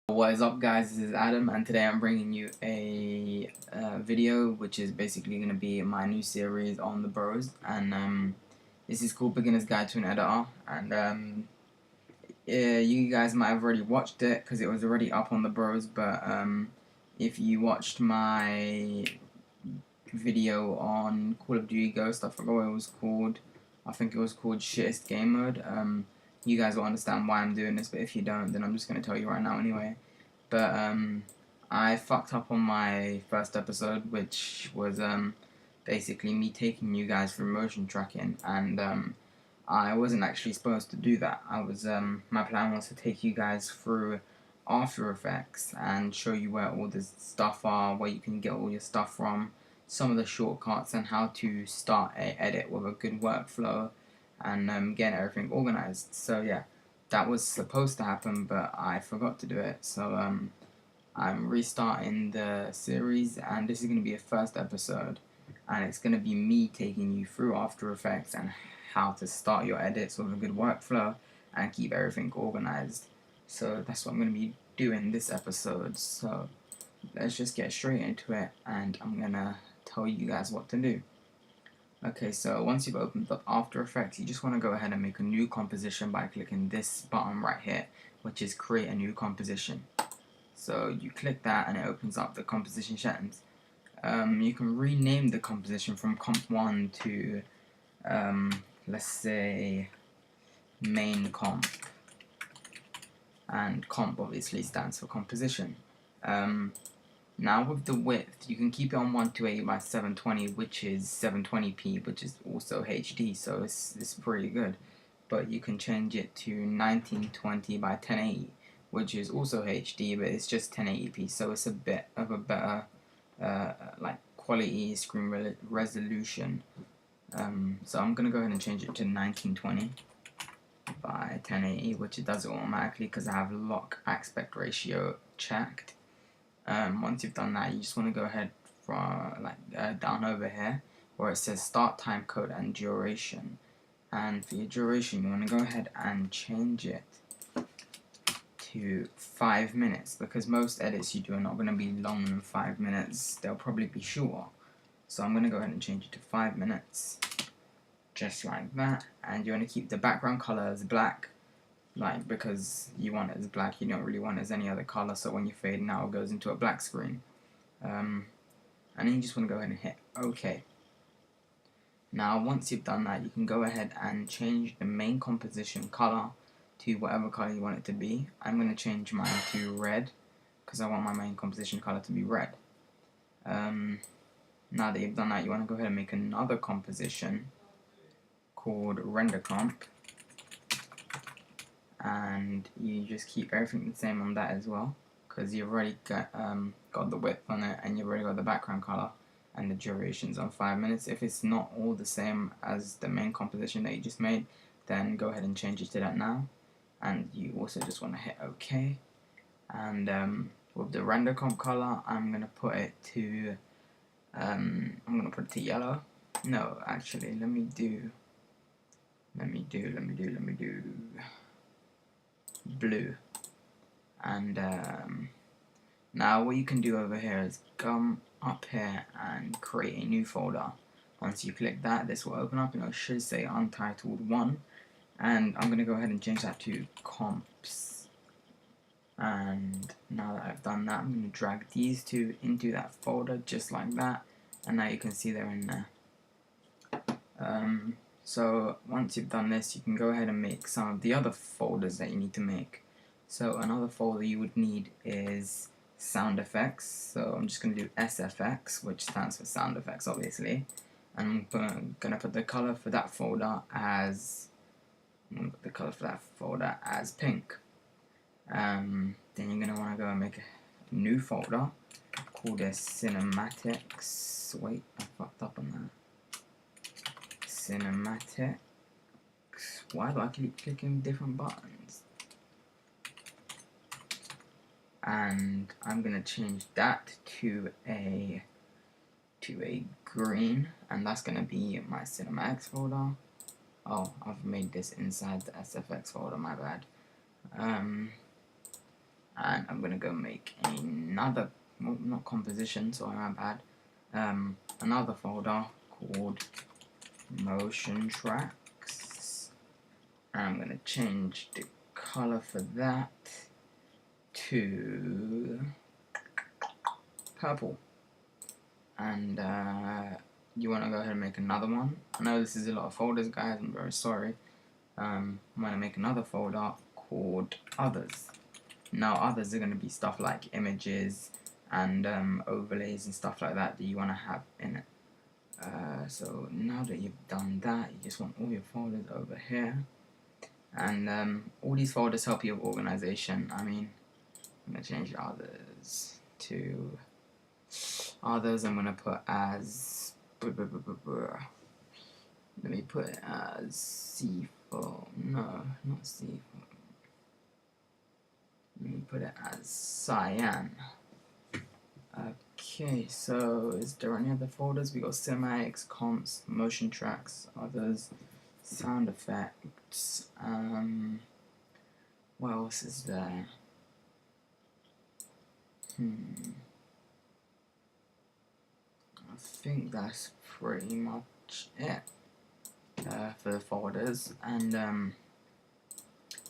What is up, guys? This is Adam, and today I'm bringing you a video which is basically going to be my new series on the Bros, and this is called Beginner's Guide to an Editor, and you guys might have already watched it because it was already up on the Bros, but if you watched my video on Call of Duty Ghost, I forgot what it was called. I think it was called Shittest Game Mode. You guys will understand why I'm doing this, but if you don't, then I'm just going to tell you right now anyway. But I fucked up on my first episode, which was basically me taking you guys through motion tracking, and I wasn't actually supposed to do that. My plan was to take you guys through After Effects and show you where all the stuff are, where you can get all your stuff from, some of the shortcuts, and how to start a edit with a good workflow, and get everything organized. So yeah, that was supposed to happen, but I forgot to do it. So I'm restarting the series, and this is going to be a first episode, and it's going to be me taking you through After Effects and how to start your edits with a good workflow and keep everything organized. So that's what I'm going to be doing this episode. So let's just get straight into it, and I'm going to tell you guys what to do. Okay, so once you've opened up After Effects, you just want to go ahead and make a new composition by clicking this button right here, which is create a new composition. So you click that and it opens up the composition settings. You can rename the composition from comp1 to, let's say, main comp. And comp obviously stands for composition. Now with the width, you can keep it on 128 by 720, which is 720p, which is also HD, so it's pretty good. But you can change it to 1920 by 1080, which is also HD, but it's just 1080p, so it's a bit of a better like quality screen resolution. So I'm gonna go ahead and change it to 1920 by 1080, which it does it automatically because I have lock aspect ratio checked. Once you've done that, you just want to go ahead from down over here where it says start time code and duration, and for your duration you want to go ahead and change it to 5 minutes, because most edits you do are not going to be longer than 5 minutes. They'll probably be shorter, so I'm going to go ahead and change it to 5 minutes, just like that. And you want to keep the background color as black, because you want it as black, you don't really want it as any other color, so when you fade now it goes into a black screen. And then you just want to go ahead and hit OK. Now once you've done that, you can go ahead and change the main composition color to whatever color you want it to be. I'm going to change mine to red because I want my main composition color to be red. Now that you've done that, you want to go ahead and make another composition called render comp, and you just keep everything the same on that as well, because you've already got the width on it, and you've already got the background color, and the duration's on 5 minutes. If it's not all the same as the main composition that you just made, then go ahead and change it to that now. And you also just want to hit OK. And with the render comp color, I'm gonna put it to yellow. No, actually, let me do blue. And now what you can do over here is come up here and create a new folder. Once you click that, this will open up and it should say Untitled 1, and I'm going to go ahead and change that to comps. And now that I've done that, I'm going to drag these two into that folder just like that, and now you can see they're in there. So once you've done this, you can go ahead and make some of the other folders that you need to make. So another folder you would need is sound effects. So I'm just going to do SFX, which stands for sound effects obviously. And I'm going to put the color for that folder as pink. Then you're going to want to go and make a new folder called cinematics. Wait, I fucked up on that. Cinematics. Why do I keep clicking different buttons? And I'm gonna change that to a green, and that's gonna be my cinematics folder. Oh, I've made this inside the SFX folder, my bad. and I'm gonna go make another, well, not composition, sorry, my bad, another folder called motion tracks, and I'm gonna change the color for that to purple. And you want to go ahead and make another one. I know this is a lot of folders, guys, I'm very sorry. I'm going to make another folder called others. Now others are going to be stuff like images and overlays and stuff like that you want to have in it. So now that you've done that, you just want all your folders over here, and all these folders help you with organization. I mean, I'm going to change others to others. I'm going to put as, let me put it as C4, no, not C4, let me put it as cyan. Okay, so is there any other folders? We got cinematics, comps, motion tracks, others, sound effects, what else is there? I think that's pretty much it for the folders. And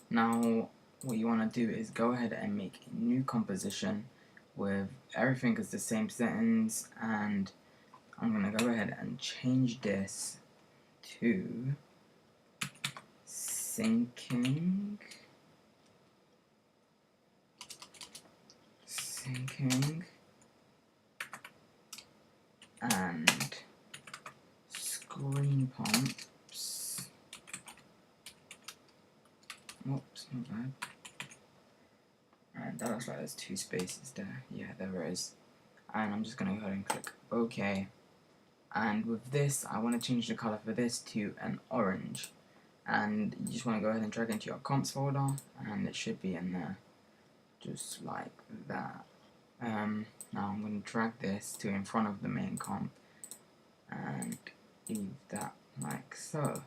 now what you want to do is go ahead and make a new composition with everything is the same settings, and I'm gonna go ahead and change this to syncing and screen pumps. Oops, not bad. And that looks like there's 2 spaces there. Yeah, there is. And I'm just gonna go ahead and click OK. And with this, I want to change the color for this to an orange. And you just want to go ahead and drag into your comps folder, and it should be in there, just like that. Now I'm going to drag this to in front of the main comp and leave that like so.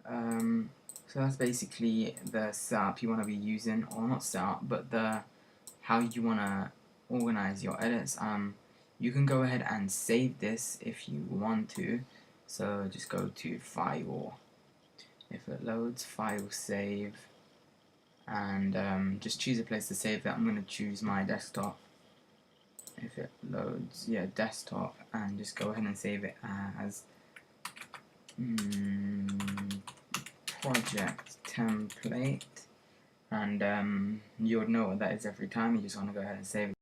So that's basically the setup you want to be using, or not setup, but how you want to organize your edits. You can go ahead and save this if you want to. So just go to File, if it loads, File, Save, and just choose a place to save that. I'm going to choose my desktop. If it loads, yeah, desktop, and just go ahead and save it as project template, and you would know what that is every time. You just want to go ahead and save it.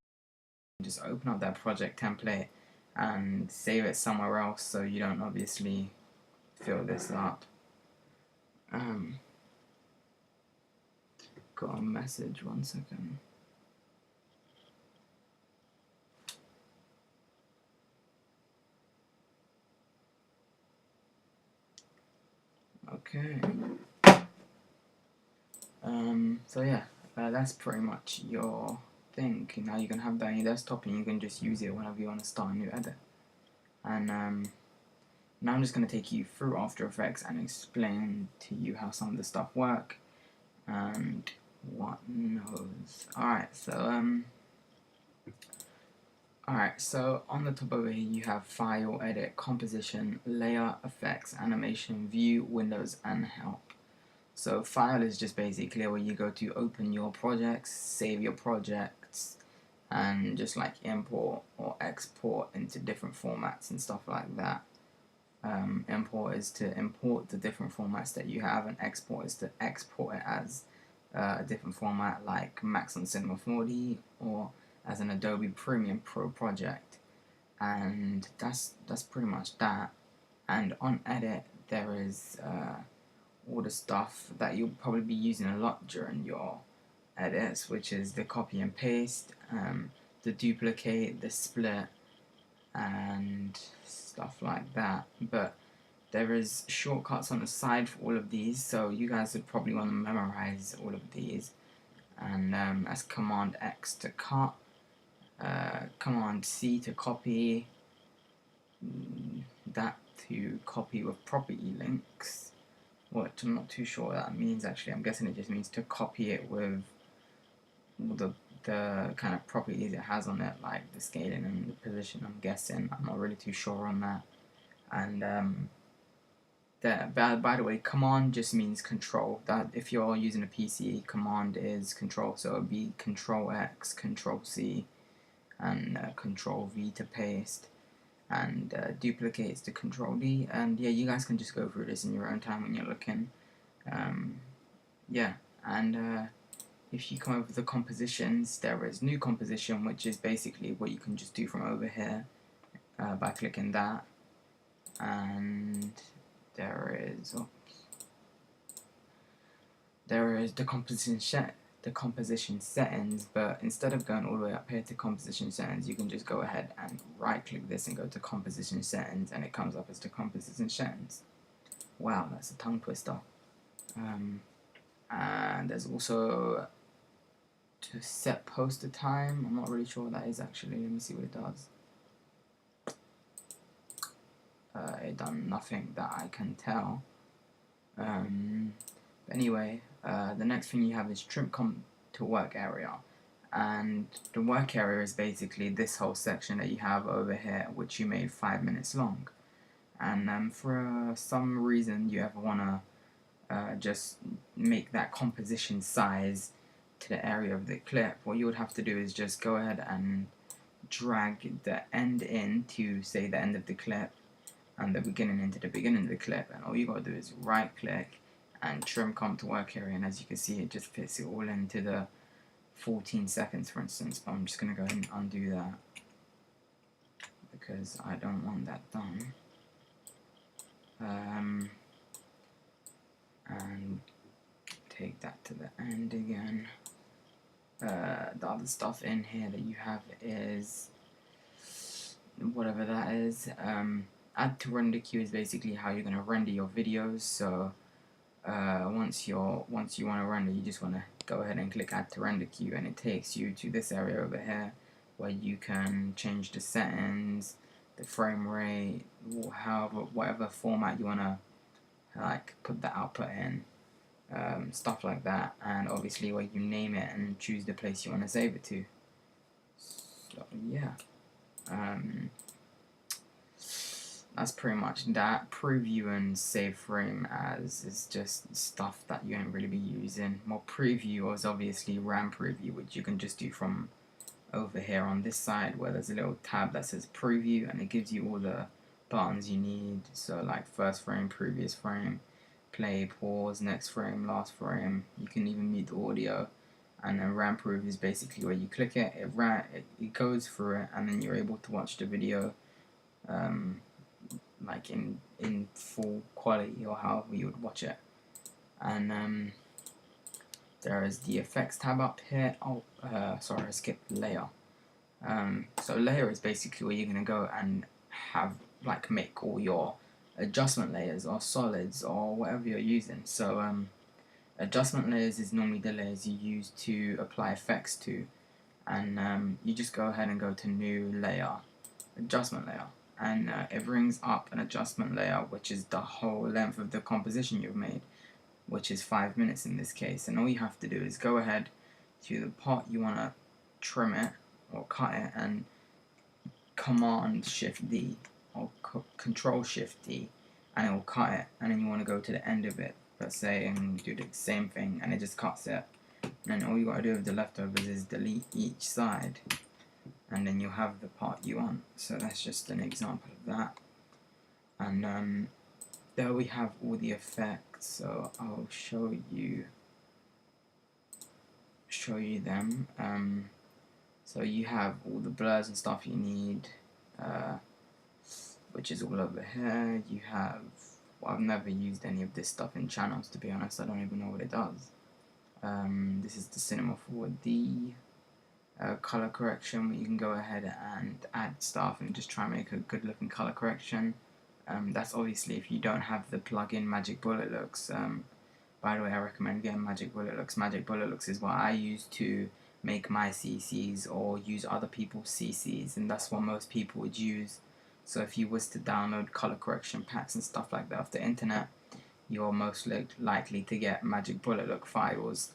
Just open up that project template and save it somewhere else so you don't obviously fill this up. Got a message, 1 second. Okay. So yeah, that's pretty much your thing. Now you can have that on your desktop and you can just use it whenever you want to start a new edit. And now I'm just going to take you through After Effects and explain to you how some of the stuff work and what knows. Alright, so on the top over here you have File, Edit, Composition, Layer, Effects, Animation, View, Windows, and Help. So File is just basically where you go to open your projects, save your projects, and just like import or export into different formats and stuff like that. Import is to import the different formats that you have, and export is to export it as a different format like Maxon Cinema 4D or as an Adobe Premiere Pro project. And that's pretty much that. And on Edit there is all the stuff that you'll probably be using a lot during your edits, which is the copy and paste, the duplicate, the split, and stuff like that. But there is shortcuts on the side for all of these, so you guys would probably want to memorize all of these. And as Command X to cut, Command C to copy, that to copy with property links. What, I'm not too sure what that means actually. I'm guessing it just means to copy it with all the kind of properties it has on it, like the scaling and the position. I'm guessing. I'm not really too sure on that. And by the way, command just means control. That if you're using a PC, command is control. So it would be Control X, Control C, and Control V to paste, and duplicates to Control D. And yeah, you guys can just go through this in your own time when you're looking. Yeah, and if you come over the compositions, there is new composition, which is basically what you can just do from over here by clicking that. And there is the composition settings, but instead of going all the way up here to composition settings, you can just go ahead and right click this and go to composition settings, and it comes up as the composition settings. Wow, that's a tongue twister. And there's also to set poster time. I'm not really sure what that is actually. Let me see what it does. It done nothing that I can tell. But anyway, the next thing you have is trim come to work area, and the work area is basically this whole section that you have over here, which you made 5 minutes long. And for some reason you ever wanna just make that composition size to the area of the clip, what you would have to do is just go ahead and drag the end in to say the end of the clip and the beginning into the beginning of the clip, and all you gotta do is right click and trim come to work area, and as you can see it just fits it all into the 14 seconds for instance. But I'm just gonna go ahead and undo that because I don't want that done. And take that to the end again. The other stuff in here that you have is whatever that is. Add to render queue is basically how you're gonna render your videos. So once you want to render, you just want to go ahead and click add to render queue, and it takes you to this area over here where you can change the settings, the frame rate, whatever format you wanna like put the output in. Stuff like that, and obviously where you name it and choose the place you want to save it to. So yeah, that's pretty much that. Preview and save frame as is just stuff that you ain't really be using. More preview is obviously RAM preview, which you can just do from over here on this side where there's a little tab that says preview, and it gives you all the buttons you need. So like first frame, previous frame, play, pause, next frame, last frame. You can even mute the audio. And then RAM proof is basically where you click it, it goes through it, and then you're able to watch the video like in full quality or however you would watch it. And there is the effects tab up here. Sorry, I skipped layer. So layer is basically where you're gonna go and have make all your adjustment layers or solids or whatever you're using. So adjustment layers is normally the layers you use to apply effects to, and you just go ahead and go to new layer, adjustment layer, and it brings up an adjustment layer which is the whole length of the composition you've made, which is 5 minutes in this case. And all you have to do is go ahead to the part you want to trim it or cut it, and Command Shift D or Control Shift D, and it will cut it. And then you want to go to the end of it, let's say, and do the same thing, and it just cuts it. And then all you got to do with the leftovers is delete each side, and then you'll have the part you want. So that's just an example of that. And there we have all the effects. So I'll show you them. So you have all the blurs and stuff you need, which is all over here. You have, well, I've never used any of this stuff in channels, to be honest. I don't even know what it does. This is the Cinema 4D color correction, where you can go ahead and add stuff and just try and make a good looking color correction. That's obviously if you don't have the plugin Magic Bullet Looks. By the way, I recommend getting Magic Bullet Looks. Magic Bullet Looks is what I use to make my CCs or use other people's CCs, and that's what most people would use. So if you was to download color correction packs and stuff like that off the internet, you're most likely to get Magic Bullet Look files.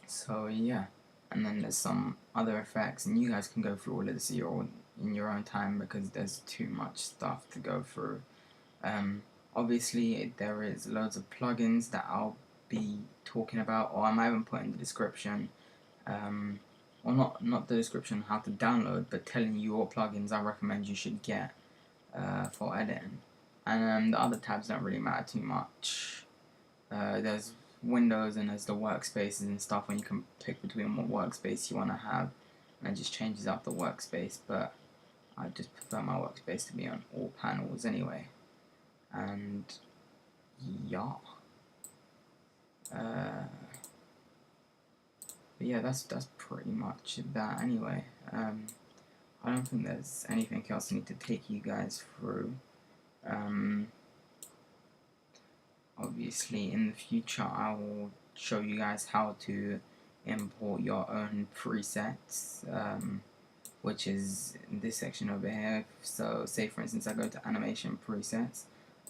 So yeah, and then there's some other effects, and you guys can go through all of this in your own time because there's too much stuff to go through. Obviously, there is loads of plugins that I'll be talking about, or I might even put in the description. Or not the description how to download, but telling you what plugins I recommend you should get for editing. And the other tabs don't really matter too much. There's Windows and there's the workspaces and stuff when you can pick between what workspace you want to have, and it just changes up the workspace. But I just prefer my workspace to be on all panels anyway. And yeah, but yeah, that's pretty much that anyway. I don't think there's anything else I need to take you guys through. Obviously, in the future, I will show you guys how to import your own presets, which is in this section over here. So, say for instance, I go to animation presets.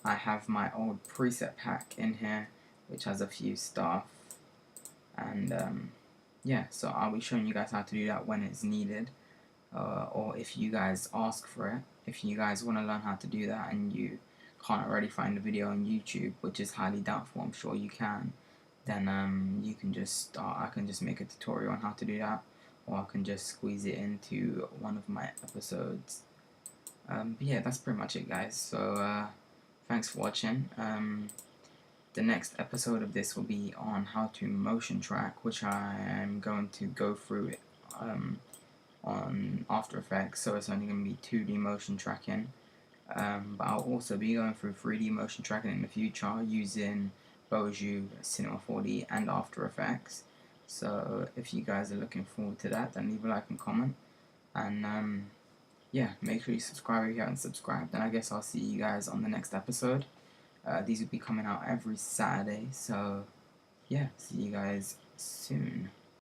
I have my old preset pack in here, which has a few stuff, and yeah, so I'll be showing you guys how to do that when it's needed, or if you guys ask for it. If you guys want to learn how to do that and you can't already find a video on YouTube, which is highly doubtful, I'm sure you can, then you can just start. I can just make a tutorial on how to do that, or I can just squeeze it into one of my episodes. But yeah, that's pretty much it, guys. So thanks for watching. The next episode of this will be on how to motion track, which I am going to go through it on After Effects, so it's only going to be 2D motion tracking. But I'll also be going through 3D motion tracking in the future using Boujou, Cinema 4D, and After Effects. So if you guys are looking forward to that, then leave a like and comment. And yeah, make sure you subscribe if you haven't subscribed. And I guess I'll see you guys on the next episode. These will be coming out every Saturday. So yeah, see you guys soon.